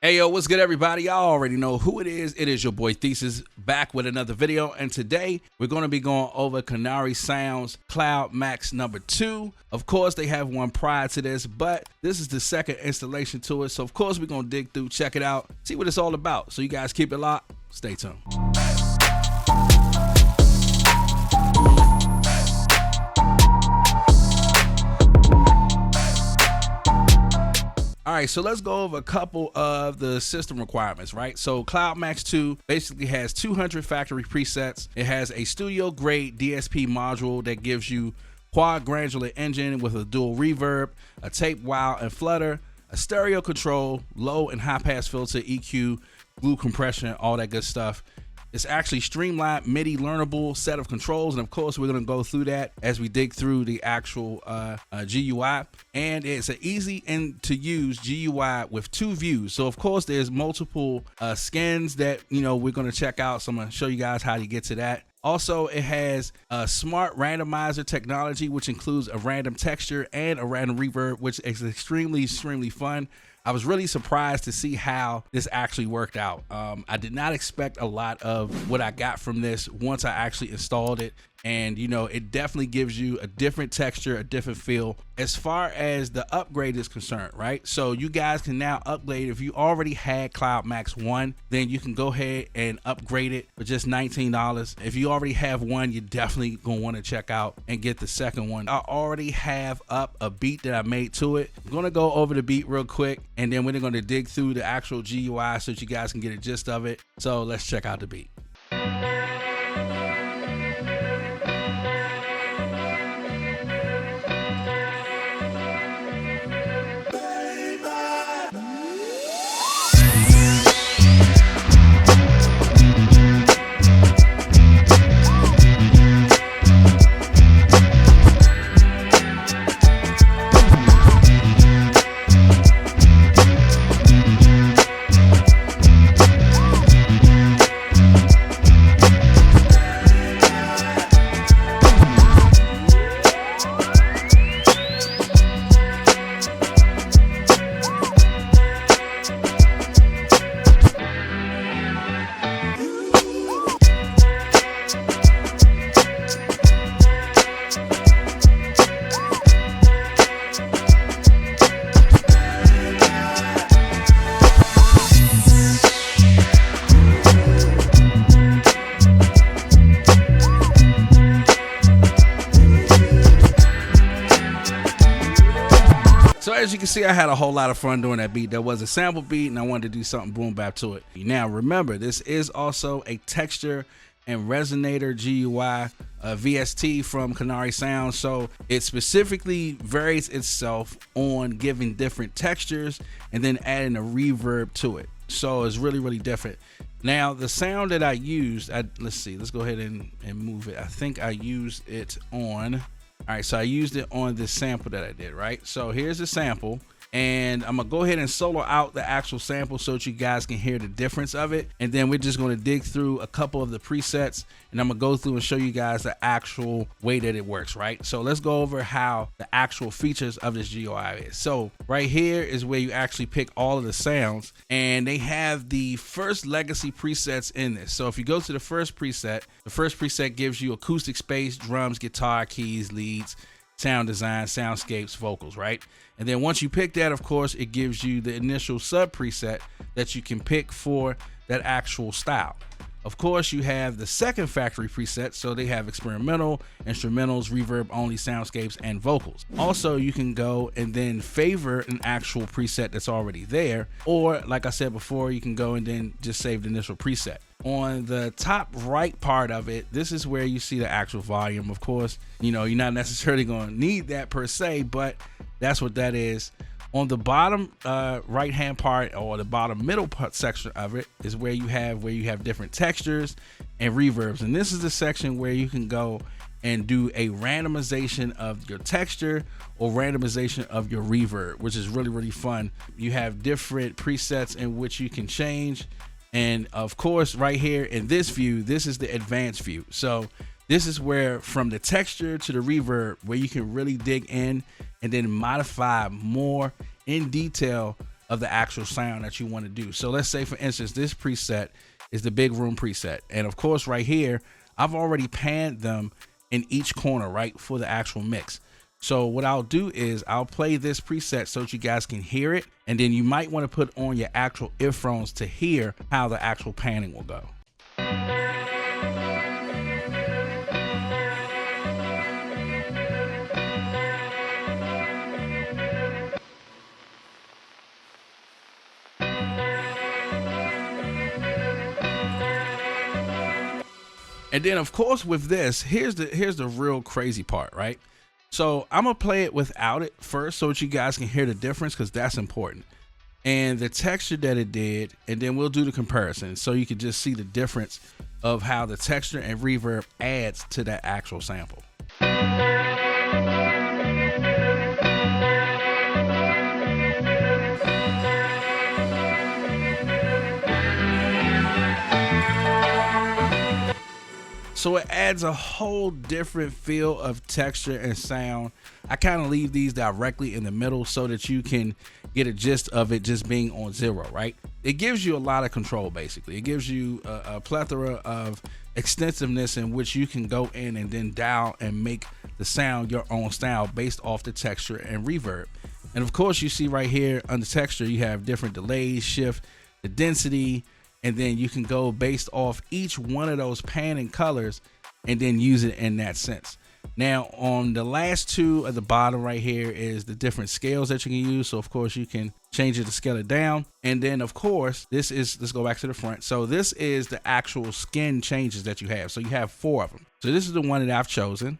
Hey yo, what's good everybody? Y'all already know who it is. It is your boy Thesis back with another video, and today we're going to be going over Karanyi Sounds CloudMax number 2. Of course, they have one prior to this, but this is the second installation to it. So of course we're going to dig through, check it out, see what it's all about. So you guys keep it locked, stay tuned. All right, so let's go over a couple of the system requirements, right? So CloudMax 2 basically has 200 factory presets. It has a studio grade DSP module that gives you quad granular engine with a dual reverb, a tape wow and flutter, a stereo control, low and high pass filter, EQ, glue compression, all that good stuff. It's actually streamlined MIDI learnable set of controls, and of course we're going to go through that as we dig through the actual GUI. And it's an easy and to use GUI with 2 views. So of course there's multiple skins that we're going to check out. So I'm going to show you guys how to get to that. Also, it has a smart randomizer technology, which includes a random texture and a random reverb, which is extremely fun. I was really surprised to see how this actually worked out. I did not expect a lot of what I got from this once I actually installed it. And it definitely gives you a different texture, a different feel as far as the upgrade is concerned, right? So you guys can now upgrade. If you already had CloudMax 1, then you can go ahead and upgrade it for just $19. If you already have one, you're definitely gonna want to check out and get the second one. I already have up a beat that I made to it. I'm gonna go over the beat real quick, and then we're gonna dig through the actual GUI so that you guys can get a gist of it. So let's check out the beat. So as you can see, I had a whole lot of fun doing that beat. That was a sample beat, and I wanted to do something boom bap to it. Now remember, this is also a texture and Resonator GUI VST from Karanyi Sounds, so it specifically varies itself on giving different textures and then adding a reverb to it. So it's really different. Now the sound that I used, let's see, let's go ahead and move it. I think I used it on, all right, so I used it on this sample that I did, right? So here's the sample, and I'm gonna go ahead and solo out the actual sample so that you guys can hear the difference of it. And then we're just gonna dig through a couple of the presets, and I'm gonna go through and show you guys the actual way that it works, right? So let's go over how the actual features of this GUI is. So right here is where you actually pick all of the sounds, and they have the first legacy presets in this. So if you go to the first preset gives you acoustic space, drums, guitar, keys, leads, sound design, soundscapes, vocals, right? And then once you pick that, of course, it gives you the initial sub preset that you can pick for that actual style. Of course, you have the second factory preset, so they have experimental, instrumentals, reverb only, soundscapes, and vocals. Also, you can go and then favor an actual preset that's already there, or like I said before, you can go and then just save the initial preset. On the top right part of it, this is where you see the actual volume. Of course, you're not necessarily going to need that per se, but that's what that is. On the bottom right hand part, or the bottom middle part section of it, is where you have different textures and reverbs. And this is the section where you can go and do a randomization of your texture or randomization of your reverb, which is really fun. You have different presets in which you can change. And of course, right here in this view, this is the advanced view. So this is where, from the texture to the reverb, where you can really dig in and then modify more in detail of the actual sound that you want to do. So let's say, for instance, this preset is the big room preset. And of course, right here, I've already panned them in each corner, right, for the actual mix. So what I'll do is I'll play this preset so that you guys can hear it. And then you might want to put on your actual earphones to hear how the actual panning will go. And then of course with this, here's the real crazy part, right? So I'm gonna play it without it first so that you guys can hear the difference, because that's important. And the texture that it did, and then we'll do the comparison so you can just see the difference of how the texture and reverb adds to that actual sample. So it adds a whole different feel of texture and sound. I kind of leave these directly in the middle so that you can get a gist of it just being on 0, right? It gives you a lot of control, basically. It gives you a plethora of extensiveness in which you can go in and then dial and make the sound your own style based off the texture and reverb. And of course, you see right here under texture, you have different delays, shift, the density, and then you can go based off each one of those panning colors and then use it in that sense. Now on the last two at the bottom right here is the different scales that you can use. So of course you can change it to scale it down. And then of course this is, let's go back to the front. So this is the actual skin changes that you have. So you have 4 of them. So this is the one that I've chosen.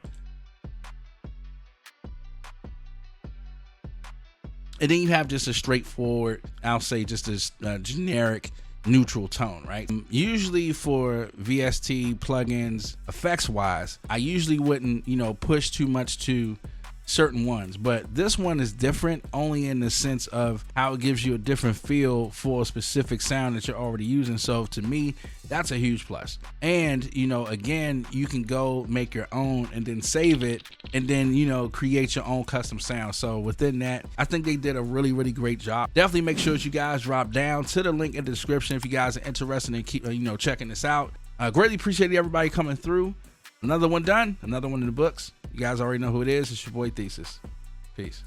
And then you have just a straightforward, I'll say just this generic neutral tone, right? Usually for VST plugins, effects wise, I usually wouldn't, push too much to certain ones, but this one is different only in the sense of how it gives you a different feel for a specific sound that you're already using. So to me, that's a huge plus. And again, you can go make your own and then save it and then create your own custom sound. So within that, I think they did a really great job. Definitely make sure that you guys drop down to the link in the description if you guys are interested in keep checking this out. I greatly appreciate everybody coming through. Another one done, another one in the books. You guys already know who it is. It's your boy Thesis. Peace.